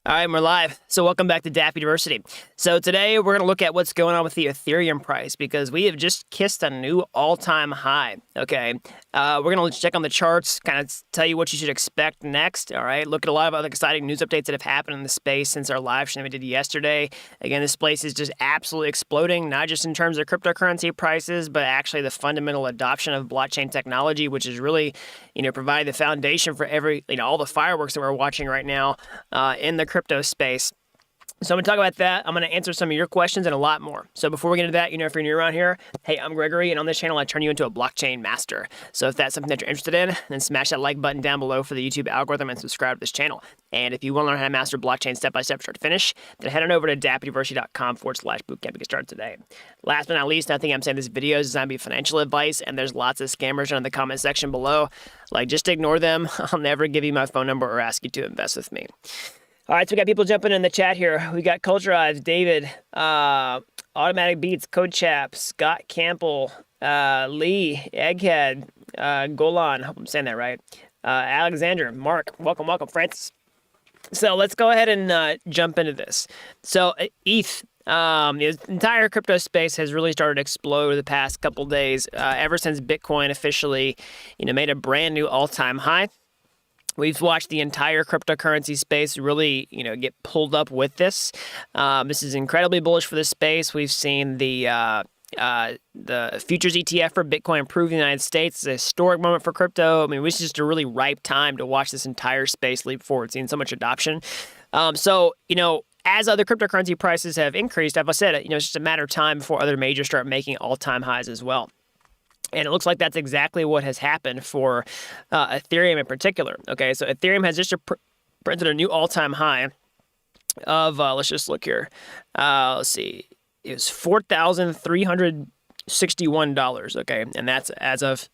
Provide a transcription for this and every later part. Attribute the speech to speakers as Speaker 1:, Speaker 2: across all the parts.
Speaker 1: All right, we're live. So welcome back to Dapp University. So today we're going to look at what's going on with the Ethereum price because we have just kissed a new all-time high, okay? We're going to check on the charts, kind of tell you what you should expect next, all right? Look at a lot of other exciting news updates that have happened in the space since our live stream we did yesterday. Again, this place is just absolutely exploding, not just in terms of cryptocurrency prices, but actually the fundamental adoption of blockchain technology, which is really, providing the foundation for all the fireworks that we're watching right now in the crypto space. So I'm going to talk about that. I'm going to answer some of your questions and a lot more. So before we get into that, if you're new around here, hey, I'm Gregory, and on this channel, I turn you into a blockchain master. So if that's something that you're interested in, then smash that like button down below for the YouTube algorithm and subscribe to this channel. And if you want to learn how to master blockchain step-by-step start to finish, then head on over to dappuniversity.com/bootcamp to get started today. Last but not least, nothing I'm saying in this video is designed to be financial advice, and there's lots of scammers in the comment section below. Just ignore them. I'll never give you my phone number or ask you to invest with me. All right, so we got people jumping in the chat here. We got Culturized, David, Automatic Beats, Code Chap, Scott Campbell, Lee, Egghead, Golan, I hope I'm saying that right, Alexander, Mark, welcome, Francis. So let's go ahead and jump into this. So ETH, the entire crypto space has really started to explode the past couple days, ever since Bitcoin officially, made a brand new all-time high. We've watched the entire cryptocurrency space really, get pulled up with this. This is incredibly bullish for the space. We've seen the futures ETF for Bitcoin improve in the United States. It's a historic moment for crypto. This is just a really ripe time to watch this entire space leap forward, seeing so much adoption. As other cryptocurrency prices have increased, as I said, it's just a matter of time before other majors start making all-time highs as well. And it looks like that's exactly what has happened for Ethereum in particular. Okay, so Ethereum has just printed a new all-time high of, let's just look here. Let's see, it was $4,361, okay? And that's as of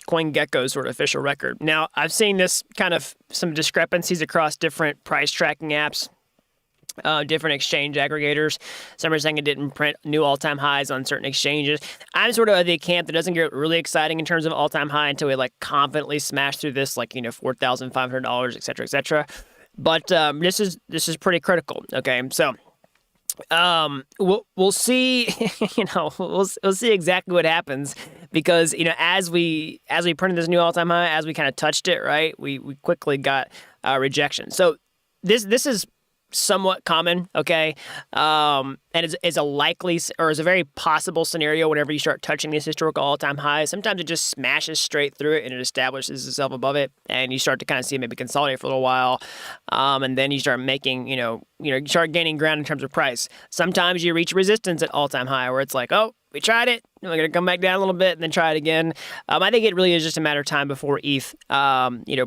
Speaker 1: CoinGecko's sort of official record. Now, I've seen this kind of some discrepancies across different price tracking apps. Different exchange aggregators. Some are saying it didn't print new all-time highs on certain exchanges. I'm sort of the camp that doesn't get really exciting in terms of all-time high until we confidently smash through this, $4,500, et cetera, et cetera. But this is pretty critical. Okay, so we'll see. We'll see exactly what happens because as we printed this new all-time high, as we kind of touched it, right, we quickly got rejection. So this is somewhat common, okay, and is a likely or is a very possible scenario whenever you start touching these historical all-time highs. Sometimes it just smashes straight through it and it establishes itself above it, and you start to kind of see it maybe consolidate for a little while, and then you start making, you start gaining ground in terms of price. Sometimes you reach resistance at all-time high where it's like, oh, we tried it, we're going to come back down a little bit and then try it again. I think it really is just a matter of time before ETH,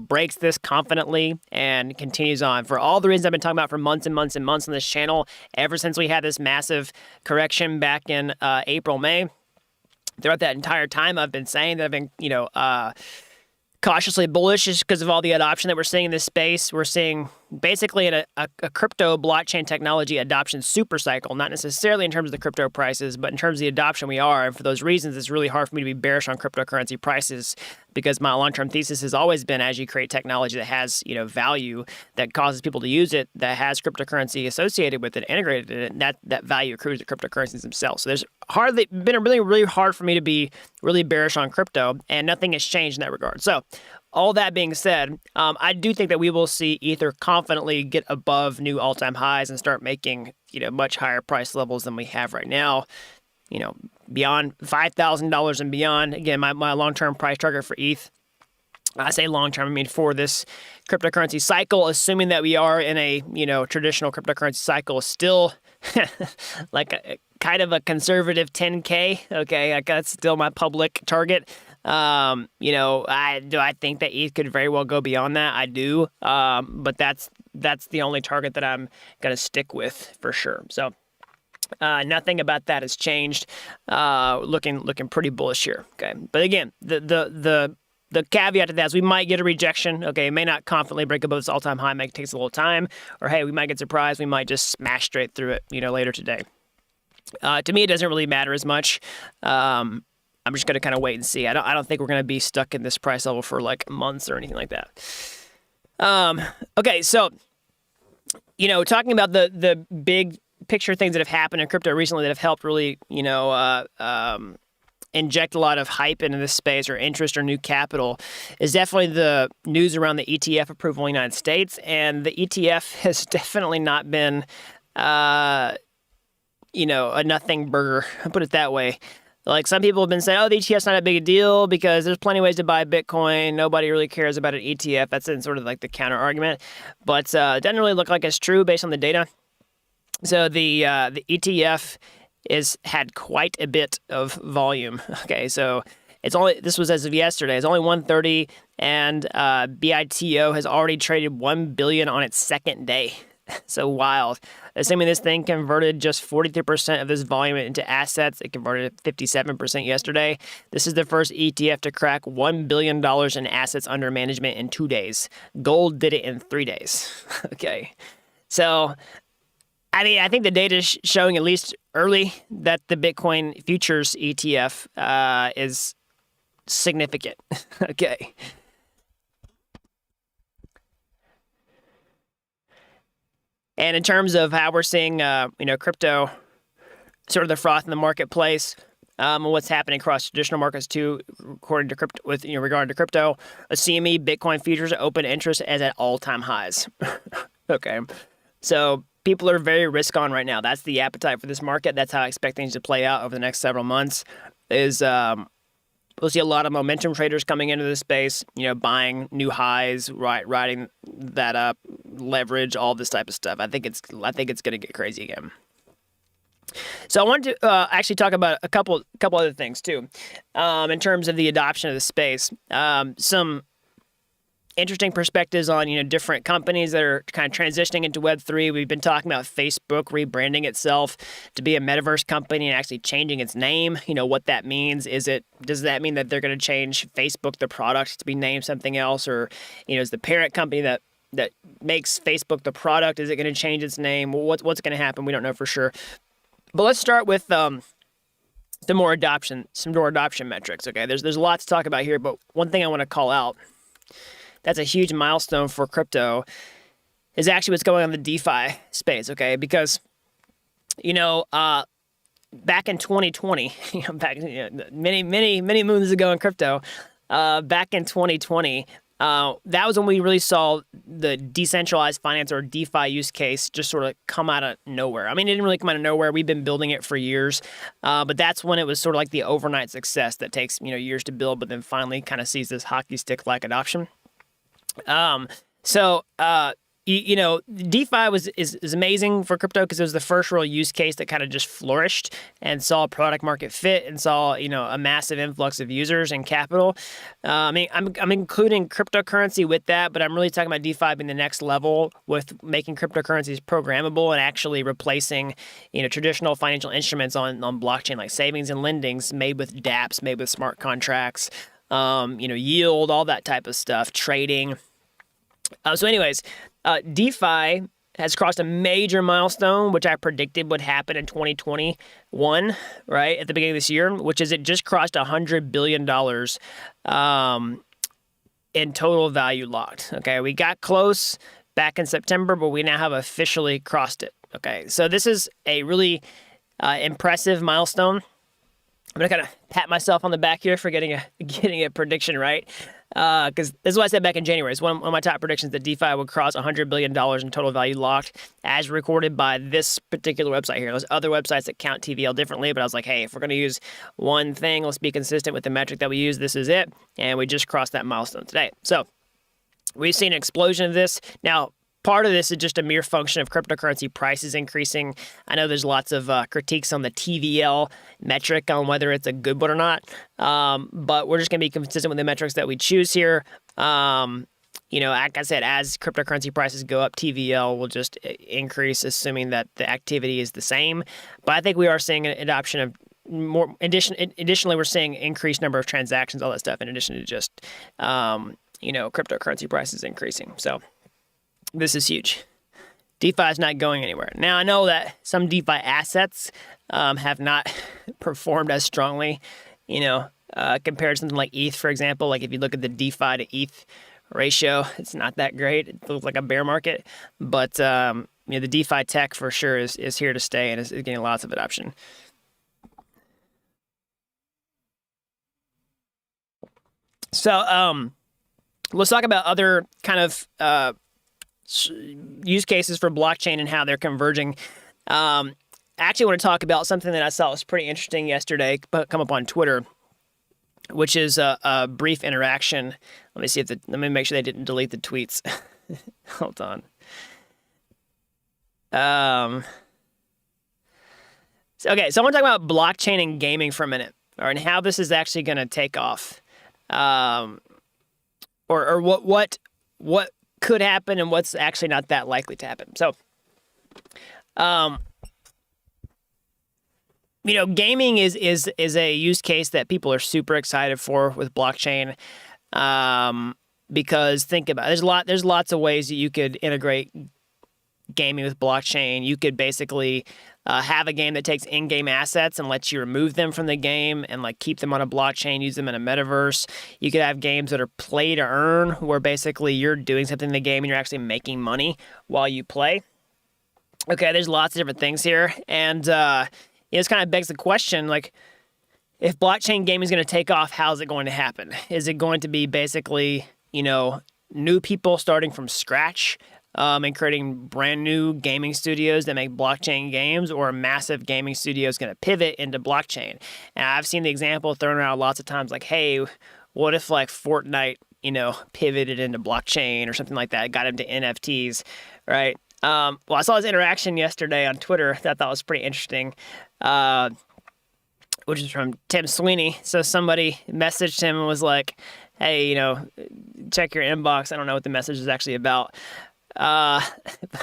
Speaker 1: breaks this confidently and continues on. For all the reasons I've been talking about for months and months and months on this channel, ever since we had this massive correction back in April, May, throughout that entire time, I've been saying that I've been, cautiously bullish just because of all the adoption that we're seeing in this space. We're seeing basically a crypto blockchain technology adoption super cycle, not necessarily in terms of the crypto prices, but in terms of the adoption we are. And for those reasons, it's really hard for me to be bearish on cryptocurrency prices because my long-term thesis has always been as you create technology that has, value that causes people to use it, that has cryptocurrency associated with it, integrated in it, that value accrues to cryptocurrencies themselves. So there's been really, really hard for me to be really bearish on crypto, and nothing has changed in that regard. So all that being said, I do think that we will see Ether confidently get above new all-time highs and start making, much higher price levels than we have right now, beyond $5,000 and beyond. Again, my long-term price target for ETH, I say long-term, for this cryptocurrency cycle, assuming that we are in a, traditional cryptocurrency cycle, still kind of a conservative 10K. Okay, that's still my public target. I think that ETH could very well go beyond that. I do, but that's the only target that I'm gonna stick with for sure. So nothing about that has changed. Looking pretty bullish here. Okay, but again, the caveat to that is we might get a rejection. Okay, it may not confidently break above its all-time high. It takes a little time, or hey, we might get surprised. We might just smash straight through it. Later today. To me, it doesn't really matter as much. I'm just going to kind of wait and see. I don't think we're going to be stuck in this price level for months or anything like that. Okay, so talking about the big picture things that have happened in crypto recently that have helped really, inject a lot of hype into this space or interest or new capital is definitely the news around the ETF approval in the United States. And the ETF has definitely not been, a nothing burger, I'll put it that way. Like some people have been saying, oh, the ETF's not a big deal because there's plenty of ways to buy Bitcoin. Nobody really cares about an ETF. That's in sort of like the counter argument. But it doesn't really look like it's true based on the data. So the ETF is had quite a bit of volume. Okay, so this was as of yesterday. It's only 1:30, and BITO has already traded 1 billion on its second day. So wild. Assuming this thing converted just 43% of this volume into assets, it converted 57% yesterday. This is the first ETF to crack $1 billion in assets under management in 2 days. Gold did it in 3 days. Okay, so I think the data is showing, at least early, that the Bitcoin futures ETF is significant. Okay. And in terms of how we're seeing, crypto, sort of the froth in the marketplace, and what's happening across traditional markets too, according to crypto, regarding to crypto, a CME Bitcoin futures open interest is at all-time highs. Okay, so people are very risk on right now. That's the appetite for this market. That's how I expect things to play out over the next several months. We'll see a lot of momentum traders coming into this space, buying new highs, riding that up, leverage, all this type of stuff. I think it's going to get crazy again. So I wanted to actually talk about a couple other things too, in terms of the adoption of the space. Some interesting perspectives on different companies that are kind of transitioning into Web3. We've been talking about Facebook rebranding itself to be a metaverse company and actually changing its name. What that means. Does that mean that they're going to change Facebook, the product, to be named something else, or is the parent company that makes Facebook the product, is it going to change its name? What's going to happen? We don't know for sure. But let's start with some more adoption metrics. Okay, there's a lot to talk about here, but one thing I want to call out that's a huge milestone for crypto is actually what's going on in the DeFi space, okay? Because, back in 2020, many moons ago in crypto, back in 2020, that was when we really saw the decentralized finance or DeFi use case just sort of come out of nowhere. I mean, it didn't really come out of nowhere. We've been building it for years, but that's when it was sort of like the overnight success that takes, years to build, but then finally kind of sees this hockey stick-like adoption. DeFi is amazing for crypto because it was the first real use case that kind of just flourished and saw product market fit and saw, a massive influx of users and capital. I'm including cryptocurrency with that, but I'm really talking about DeFi being the next level with making cryptocurrencies programmable and actually replacing, traditional financial instruments on blockchain like savings and lendings made with dApps, made with smart contracts. Yield, all that type of stuff, trading. DeFi has crossed a major milestone, which I predicted would happen in 2021, right, at the beginning of this year, which is it just crossed $100 billion in total value locked. Okay, we got close back in September, but we now have officially crossed it. Okay, so this is a really impressive milestone. I'm gonna kind of pat myself on the back here for getting a prediction right, because this is what I said back in January. It's one of my top predictions that DeFi would cross $100 billion in total value locked, as recorded by this particular website here. There's other websites that count TVL differently, but I was like, hey, if we're gonna use one thing, let's be consistent with the metric that we use. This is it, and we just crossed that milestone today. So we've seen an explosion of this. Now, part of this is just a mere function of cryptocurrency prices increasing. I know there's lots of critiques on the TVL metric on whether it's a good one or not, but we're just going to be consistent with the metrics that we choose here. Like I said, as cryptocurrency prices go up, TVL will just increase, assuming that the activity is the same. But I think we are seeing an adoption of more. Additionally, we're seeing increased number of transactions, all that stuff, in addition to just cryptocurrency prices increasing. So this is huge. DeFi is not going anywhere. Now, I know that some DeFi assets have not performed as strongly, compared to something like ETH, for example. Like if you look at the DeFi to ETH ratio, it's not that great. It looks like a bear market. But, the DeFi tech for sure is here to stay and is getting lots of adoption. So let's talk about other kind of use cases for blockchain and how they're converging. I actually want to talk about something that I saw was pretty interesting yesterday, come up on Twitter, which is a brief interaction. Let me see if let me make sure they didn't delete the tweets. Hold on. Okay, so I want to talk about blockchain and gaming for a minute, and how this is actually going to take off, or what could happen and what's actually not that likely to happen. So, gaming is a use case that people are super excited for with blockchain, because think about it, there's lots of ways that you could integrate gaming with blockchain. You could basically have a game that takes in-game assets and lets you remove them from the game and like keep them on a blockchain, use them in a metaverse. You could have games that are play to earn, where basically you're doing something in the game and you're actually making money while you play. Okay, there's lots of different things here, and this kind of begs the question, like, if blockchain gaming is going to take off, how's it going to happen? Is it going to be basically, new people starting from scratch and creating brand new gaming studios that make blockchain games, or a massive gaming studio is going to pivot into blockchain? And I've seen the example thrown around lots of times, like, hey, what if like Fortnite, pivoted into blockchain or something like that, got into NFTs, right? Well, I saw this interaction yesterday on Twitter that I thought was pretty interesting, which is from Tim Sweeney. So somebody messaged him and was like, hey, check your inbox. I don't know what the message is actually about.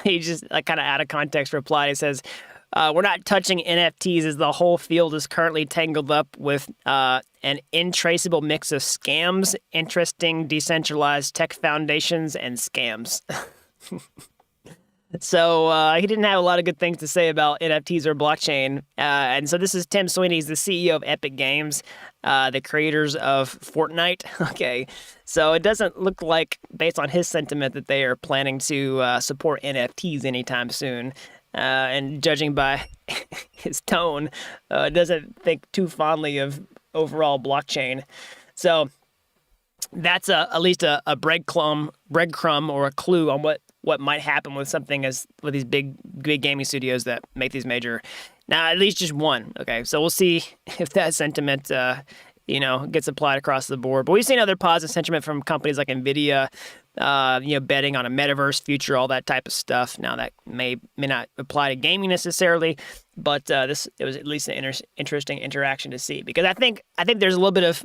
Speaker 1: He just kind of out of context replied. He says, we're not touching NFTs as the whole field is currently tangled up with an intraceable mix of scams, interesting decentralized tech foundations, and scams. So he didn't have a lot of good things to say about NFTs or blockchain. And so this is Tim Sweeney. He's the CEO of Epic Games, the creators of Fortnite. Okay, so it doesn't look like, based on his sentiment, that they are planning to support NFTs anytime soon. And judging by his tone, doesn't think too fondly of overall blockchain. So that's at least a breadcrumb or a clue on what might happen with with these big gaming studios that make these major. Now, at least just one. Okay, so we'll see if that sentiment, gets applied across the board. But we've seen other positive sentiment from companies like NVIDIA, betting on a metaverse future, all that type of stuff. Now, that may not apply to gaming necessarily, but it was at least an interesting interaction to see, because I think there's a little bit of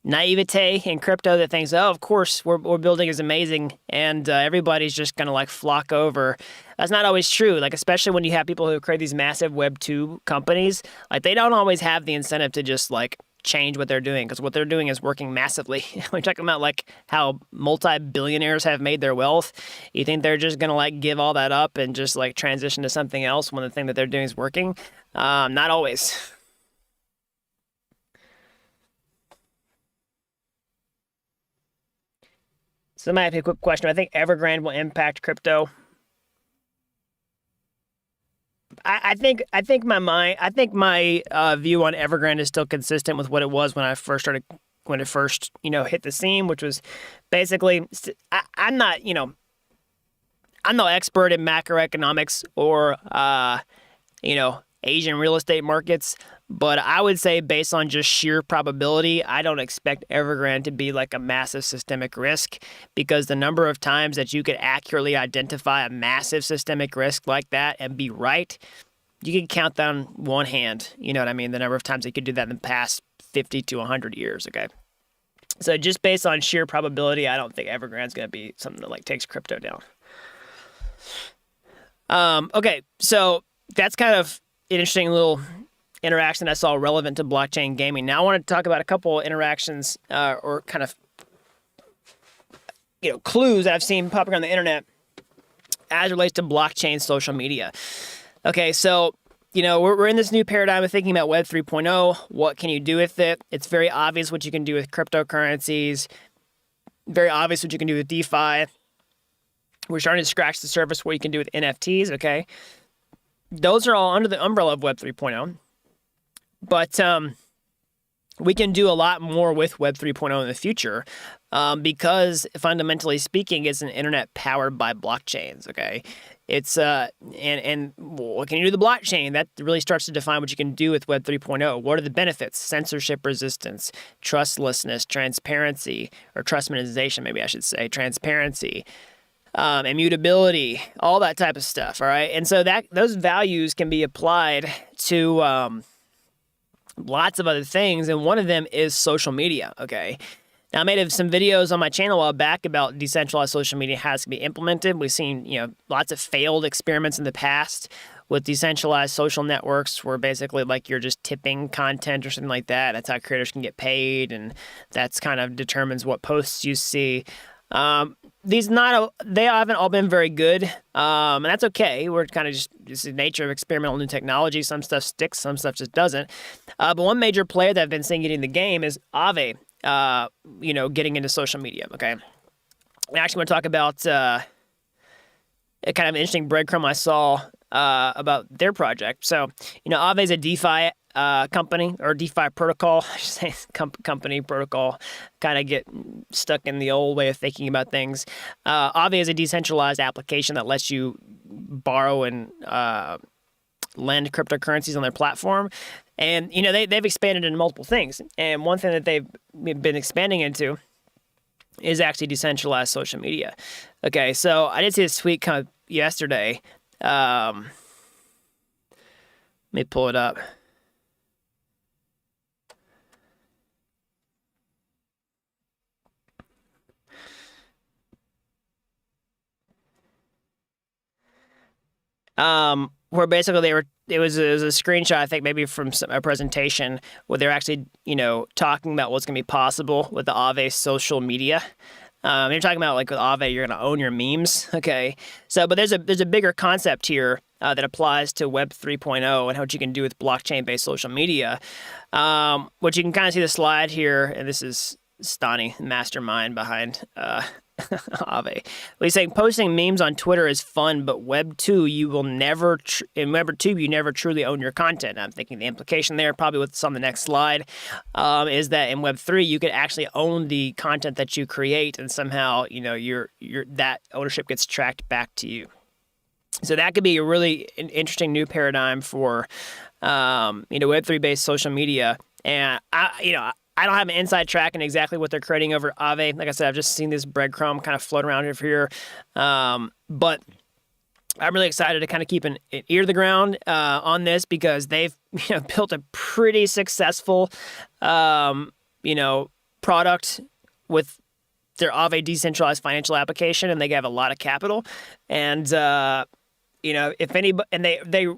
Speaker 1: naivete in crypto that thinks, oh, of course, we're building is amazing and everybody's just going to like flock over. That's not always true. Like, especially when you have people who create these massive Web 2 companies, like they don't always have the incentive to just like change what they're doing, because what they're doing is working massively. We're talking about like how multi-billionaires have made their wealth. You think they're just going to like give all that up and just like transition to something else when the thing that they're doing is working? Not always. So that might be a quick question. I think Evergrande will impact crypto. I think my view on Evergrande is still consistent with what it was when it first hit the scene, which was basically, I'm no expert in macroeconomics or Asian real estate markets, but I would say, based on just sheer probability, I don't expect Evergrande to be like a massive systemic risk, because the number of times that you could accurately identify a massive systemic risk like that and be right, you can count down one hand. You know what I mean? The number of times you could do that in the past 50 to 100 years, okay? So just based on sheer probability, I don't think Evergrande's going to be something that like takes crypto down. Okay, so that's kind of an interesting little interaction I saw relevant to blockchain gaming. Now I want to talk about a couple interactions or kind of clues that I've seen popping on the internet as it relates to blockchain social media. Okay, so we're in this new paradigm of thinking about Web 3.0. What can you do with it? It's very obvious what you can do with cryptocurrencies. Very obvious what you can do with DeFi. We're starting to scratch the surface what you can do with NFTs, okay? Those are all under the umbrella of Web 3.0. But we can do a lot more with Web 3.0 in the future because fundamentally speaking, it's an internet powered by blockchains, okay? It's and what can you do with the blockchain? That really starts to define what you can do with Web 3.0. What are the benefits? Censorship resistance, trustlessness, transparency, or trust minimization, maybe I should say, transparency, immutability, all that type of stuff, all right? And so that those values can be applied to lots of other things, and one of them is social media, okay? Now, I made some videos on my channel a while back about decentralized social media has to be implemented. We've seen, lots of failed experiments in the past with decentralized social networks where basically like you're just tipping content or something like that. That's how creators can get paid, and that's kind of determines what posts you see. They haven't all been very good, and that's okay. We're kind of just the nature of experimental new technology. Some stuff sticks, some stuff just doesn't. But one major player that I've been seeing getting in the game is AAVE. Getting into social media, okay? I actually want to talk about a kind of interesting breadcrumb I saw about their project. So, AAVE is a DeFi company, or DeFi protocol. I should say company protocol. Kind of get stuck in the old way of thinking about things. AAVE is a decentralized application that lets you borrow and lend cryptocurrencies on their platform. And, they've expanded into multiple things. And one thing that they've been expanding into is actually decentralized social media. Okay, so I did see this tweet come up yesterday. Let me pull it up. Where basically it was a screenshot, I think maybe from a presentation where they're actually, talking about what's going to be possible with the AAVE social media. You're talking about like with AAVE, you're going to own your memes, okay? So, but there's a bigger concept here that applies to Web 3.0 and what you can do with blockchain-based social media. Which you can kind of see the slide here, and this is Stani, mastermind behind AAVE. He's saying posting memes on Twitter is fun, but Web 2, you will never, in Web 2, you never truly own your content. I'm thinking the implication there, probably what's on the next slide, is that in Web 3, you could actually own the content that you create, and somehow, your that ownership gets tracked back to you. So that could be a really interesting new paradigm for, Web 3 based social media. And I don't have an inside track in exactly what they're creating over AAVE. Like I said, I've just seen this breadcrumb kind of float around over here. But I'm really excited to kind of keep an ear to the ground on this because they've built a pretty successful product with their AAVE decentralized financial application, and they have a lot of capital. And if anybody, and they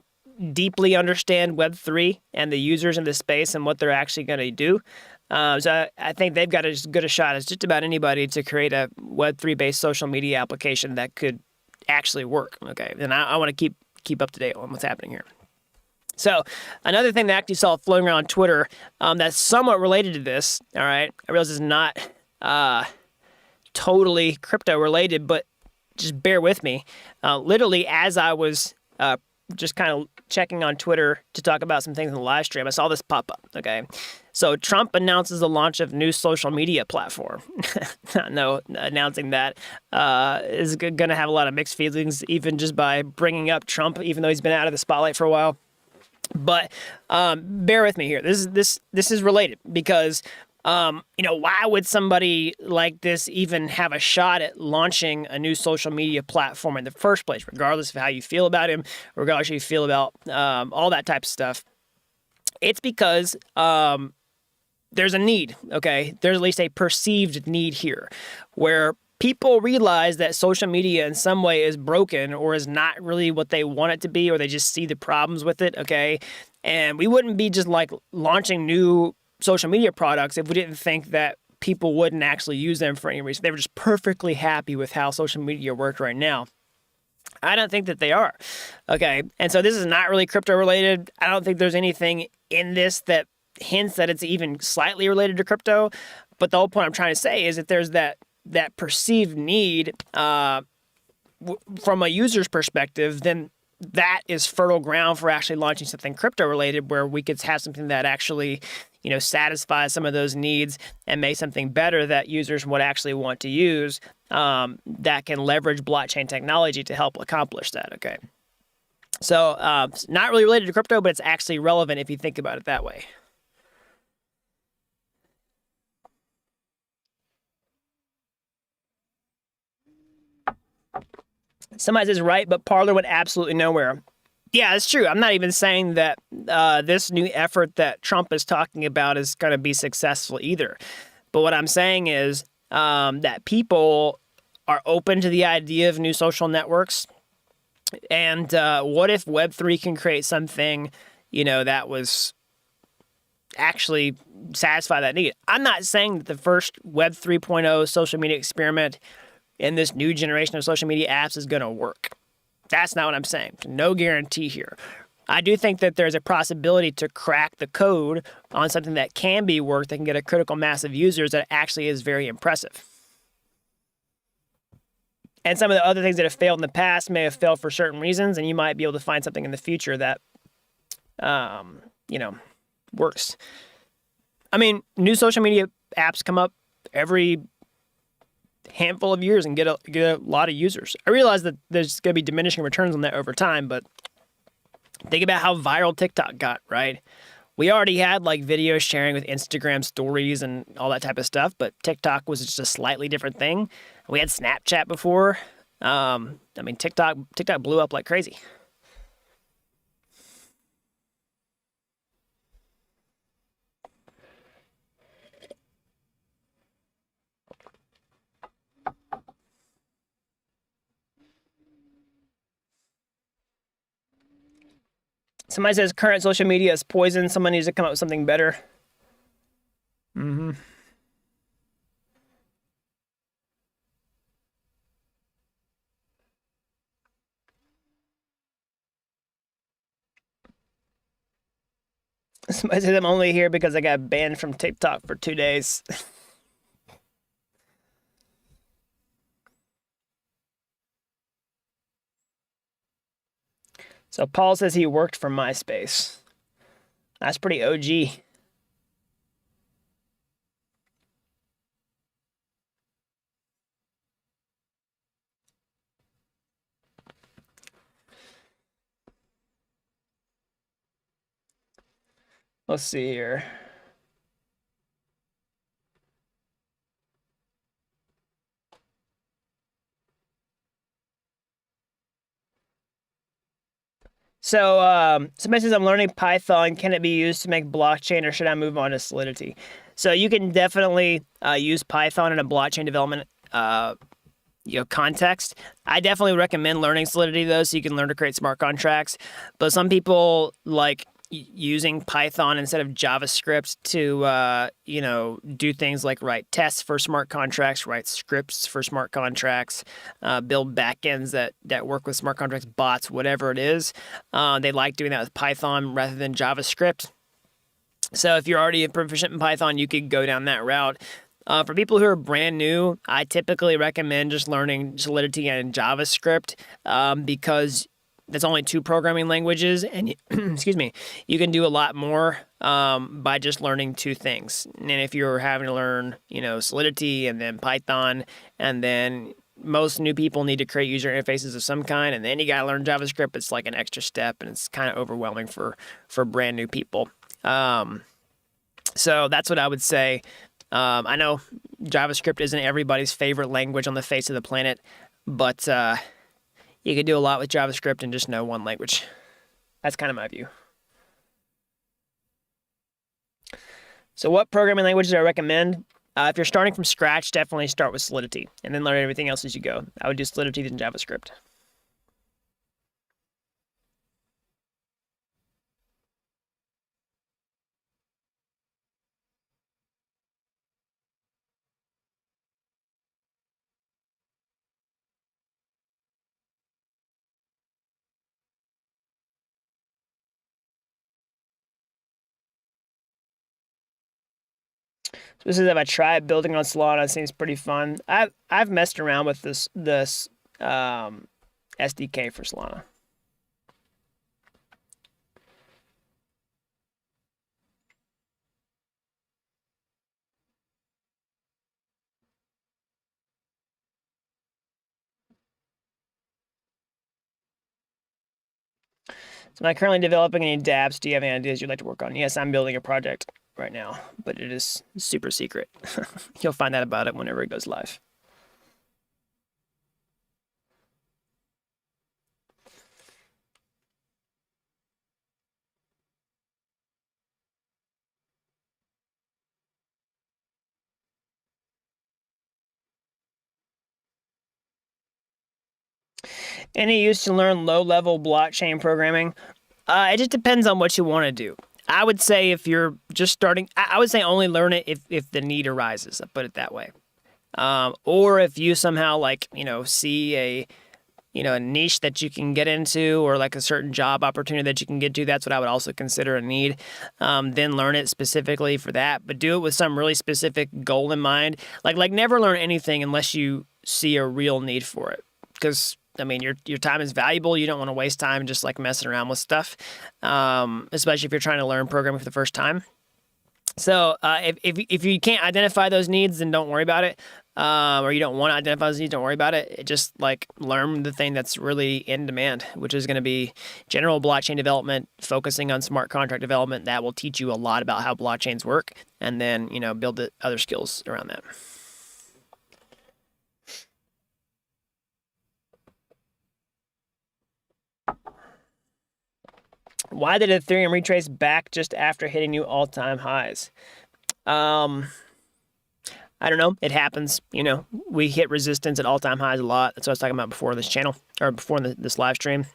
Speaker 1: deeply understand Web3 and the users in this space and what they're actually going to do. So I think they've got as good a shot as just about anybody to create a Web3 based social media application that could actually work. Okay, and I want to keep up to date on what's happening here. So another thing that I actually saw floating around on Twitter that's somewhat related to this. All right, I realize it's not totally crypto related, but just bear with me. Literally, as I was just kind of checking on Twitter to talk about some things in the live stream, I saw this pop up, okay? So Trump announces the launch of new social media platform. No, announcing that is going to have a lot of mixed feelings, even just by bringing up Trump, even though he's been out of the spotlight for a while. But bear with me here. This is related because why would somebody like this even have a shot at launching a new social media platform in the first place, regardless of how you feel about him, regardless of how you feel about all that type of stuff? It's because there's a need, okay? There's at least a perceived need here where people realize that social media in some way is broken or is not really what they want it to be, or they just see the problems with it, okay? And we wouldn't be just like launching new social media products if we didn't think that people wouldn't actually use them for any reason. They were just perfectly happy with how social media worked right now. I don't think that they are. Okay. And so this is not really crypto related. I don't think there's anything in this that hints that it's even slightly related to crypto. But the whole point I'm trying to say is that there's that perceived need from a user's perspective, then that is fertile ground for actually launching something crypto related where we could have something that actually, satisfies some of those needs and make something better that users would actually want to use, that can leverage blockchain technology to help accomplish that. Okay. So not really related to crypto, but it's actually relevant if you think about it that way. Somebody says, right, but Parler went absolutely nowhere. Yeah, it's true. I'm not even saying that this new effort that Trump is talking about is going to be successful either. But what I'm saying is that people are open to the idea of new social networks. And what if Web3 can create something, that was actually satisfy that need? I'm not saying that the first Web 3.0 social media experiment in this new generation of social media apps is going to work. That's not what I'm saying. No guarantee here. I do think that there's a possibility to crack the code on something that can be worked, that can get a critical mass of users that actually is very impressive. And some of the other things that have failed in the past may have failed for certain reasons, and you might be able to find something in the future that, works. I mean, new social media apps come up every handful of years and get a lot of users. I realize that there's going to be diminishing returns on that over time, but think about how viral TikTok got, right? We already had like video sharing with Instagram stories and all that type of stuff, but TikTok was just a slightly different thing. We had Snapchat before. TikTok blew up like crazy. Somebody says current social media is poison. Someone needs to come up with something better. Somebody says I'm only here because I got banned from TikTok for 2 days. So Paul says he worked for MySpace. That's pretty OG. Let's see here. So somebody says I'm learning Python. Can it be used to make blockchain, or should I move on to Solidity? So you can definitely use Python in a blockchain development context. I definitely recommend learning Solidity though, so you can learn to create smart contracts. But some people like using Python instead of JavaScript to do things like write tests for smart contracts, write scripts for smart contracts, build backends that work with smart contracts, bots, whatever it is. They like doing that with Python rather than JavaScript. So if you're already proficient in Python, you could go down that route. For people who are brand new, I typically recommend just learning Solidity and JavaScript because that's only 2 programming languages, and you can do a lot more by just learning 2 things. And if you're having to learn, Solidity and then Python, and then most new people need to create user interfaces of some kind, and then you got to learn JavaScript. It's like an extra step, and it's kind of overwhelming for brand new people. So that's what I would say. I know JavaScript isn't everybody's favorite language on the face of the planet, but you can do a lot with JavaScript and just know one language. That's kind of my view. So what programming languages do I recommend? If you're starting from scratch, definitely start with Solidity and then learn everything else as you go. I would do Solidity then JavaScript. So this is if I tried building on Solana. It seems pretty fun. I've messed around with this SDK for Solana. So am I currently developing any dApps? Do you have any ideas you'd like to work on? Yes, I'm building a project right now, but it is super secret. You'll find out about it whenever it goes live. Any use to learn low-level blockchain programming? It just depends on what you want to do. I would say if you're just starting, I would say only learn it if the need arises. I'll put it that way. Or if you somehow see a niche that you can get into, or like a certain job opportunity that you can get to, that's what I would also consider a need. Then learn it specifically for that, but do it with some really specific goal in mind. Like never learn anything unless you see a real need for it, because I mean, your time is valuable. You don't want to waste time just like messing around with stuff, especially if you're trying to learn programming for the first time. So if you can't identify those needs, then don't worry about it. Or you don't want to identify those needs, don't worry about it. Just like learn the thing that's really in demand, which is going to be general blockchain development, focusing on smart contract development. That will teach you a lot about how blockchains work, and then build the other skills around that. Why did Ethereum retrace back just after hitting new all-time highs? I don't know. It happens. We hit resistance at all-time highs a lot. That's what I was talking about before this channel, or before this live stream.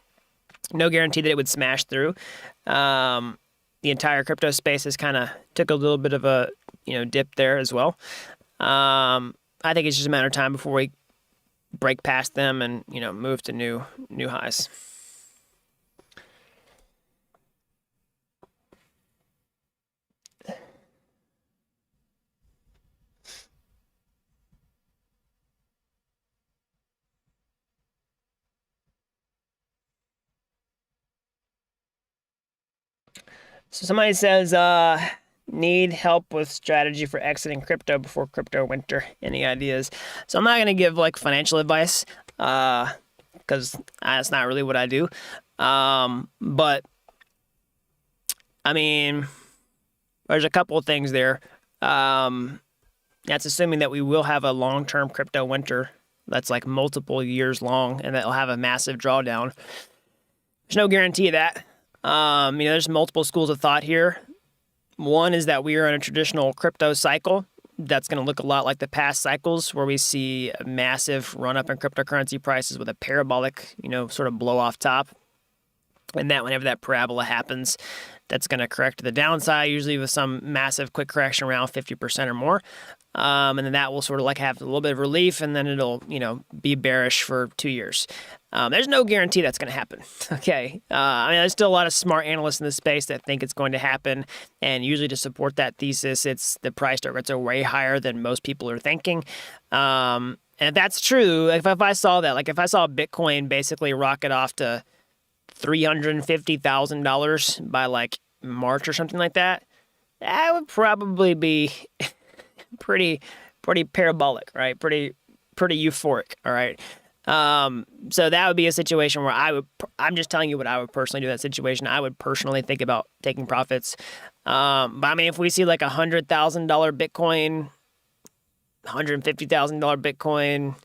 Speaker 1: No guarantee that it would smash through. The entire crypto space has kind of took a little bit of a dip there as well. I think it's just a matter of time before we break past them and move to new highs. So somebody says, need help with strategy for exiting crypto before crypto winter. Any ideas? So I'm not going to give like financial advice, because that's not really what I do. But I mean, there's a couple of things there. That's assuming that we will have a long-term crypto winter that's like multiple years long, and that will have a massive drawdown. There's no guarantee of that. There's multiple schools of thought here. One is that we are in a traditional crypto cycle that's going to look a lot like the past cycles, where we see a massive run-up in cryptocurrency prices with a parabolic, sort of blow-off top. And that whenever that parabola happens, that's going to correct to the downside, usually with some massive quick correction around 50% or more. And then that will sort of like have a little bit of relief, and then it'll, be bearish for 2 years. There's no guarantee that's going to happen. Okay. There's still a lot of smart analysts in this space that think it's going to happen. And usually to support that thesis, it's the price targets are way higher than most people are thinking. And if that's true, if I saw that, like if I saw Bitcoin basically rocket off to $350,000 by like March or something like that, that would probably be pretty parabolic, right? Pretty euphoric, all right? So that would be a situation where I'm just telling you what I would personally do in that situation. I would personally think about taking profits. But I mean, if we see like $100,000 Bitcoin, $150,000 Bitcoin,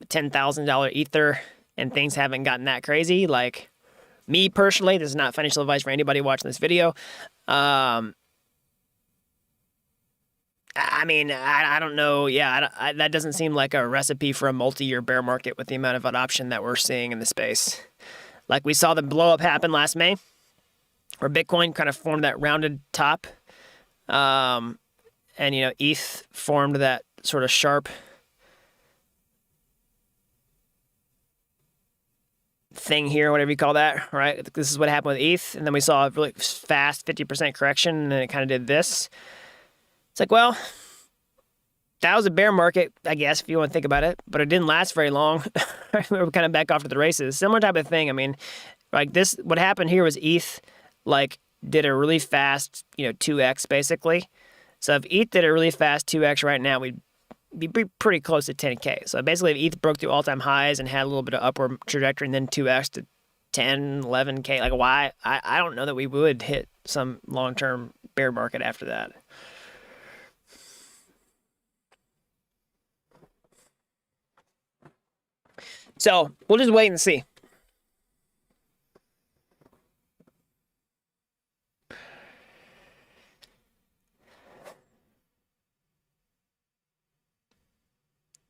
Speaker 1: $10,000 Ether, and things haven't gotten that crazy, like me personally, this is not financial advice for anybody watching this video. I mean, I don't know. Yeah, that doesn't seem like a recipe for a multi-year bear market with the amount of adoption that we're seeing in the space. Like we saw the blow-up happen last May, where Bitcoin kind of formed that rounded top. And, ETH formed that sort of sharp thing here, whatever you call that, right? This is what happened with ETH. And then we saw a really fast 50% correction, and then it kind of did this. It's like, well, that was a bear market, I guess, if you want to think about it, but it didn't last very long. We were kind of back off to the races. Similar type of thing. I mean, like this, what happened here was ETH, like, did a really fast, 2x basically. So if ETH did a really fast 2x right now, we'd be pretty close to 10K. So basically, if ETH broke through all-time highs and had a little bit of upward trajectory and then 2x to 10, 11K, like why? I don't know that we would hit some long-term bear market after that. So we'll just wait and see.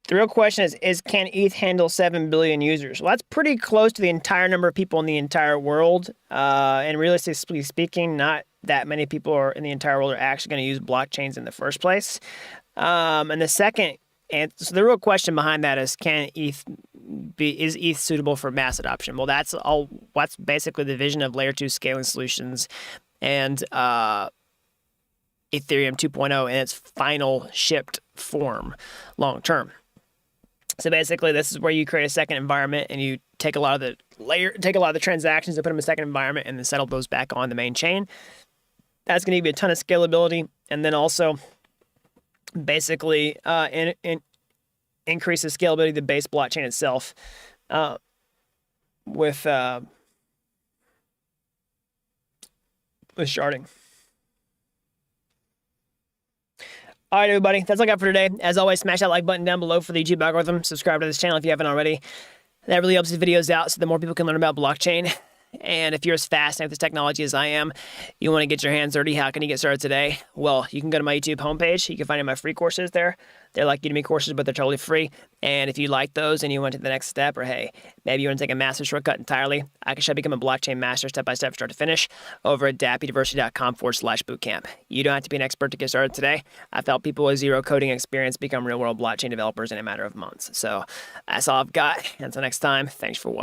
Speaker 1: The real question is can ETH handle 7 billion users? Well, that's pretty close to the entire number of people in the entire world. And realistically speaking, not that many people in the entire world are actually going to use blockchains in the first place. And the second, so the real question behind that is, is ETH suitable for mass adoption? Well, that's basically the vision of layer 2 scaling solutions and Ethereum 2.0 in its final shipped form long term. So basically, this is where you create a second environment and you take a lot of the transactions and put them in a second environment and then settle those back on the main chain. That's going to give you a ton of scalability, and then also basically increase the scalability of the base blockchain itself with sharding. All right, everybody, that's all I got for today. As always, smash that like button down below for the YouTube algorithm. Subscribe to this channel if you haven't already. That really helps these videos out so the more people can learn about blockchain. And if you're as fascinated with this technology as I am, you want to get your hands dirty, how can you get started today? Well, you can go to my YouTube homepage. You can find my free courses there. They're like Udemy courses, but they're totally free. And if you like those and you want to the next step, or hey, maybe you want to take a master shortcut entirely, I can show you how to become a blockchain master step-by-step, start to finish, over at dappuniversity.com/bootcamp. You don't have to be an expert to get started today. I've helped people with zero coding experience become real-world blockchain developers in a matter of months. So that's all I've got. Until next time, thanks for watching.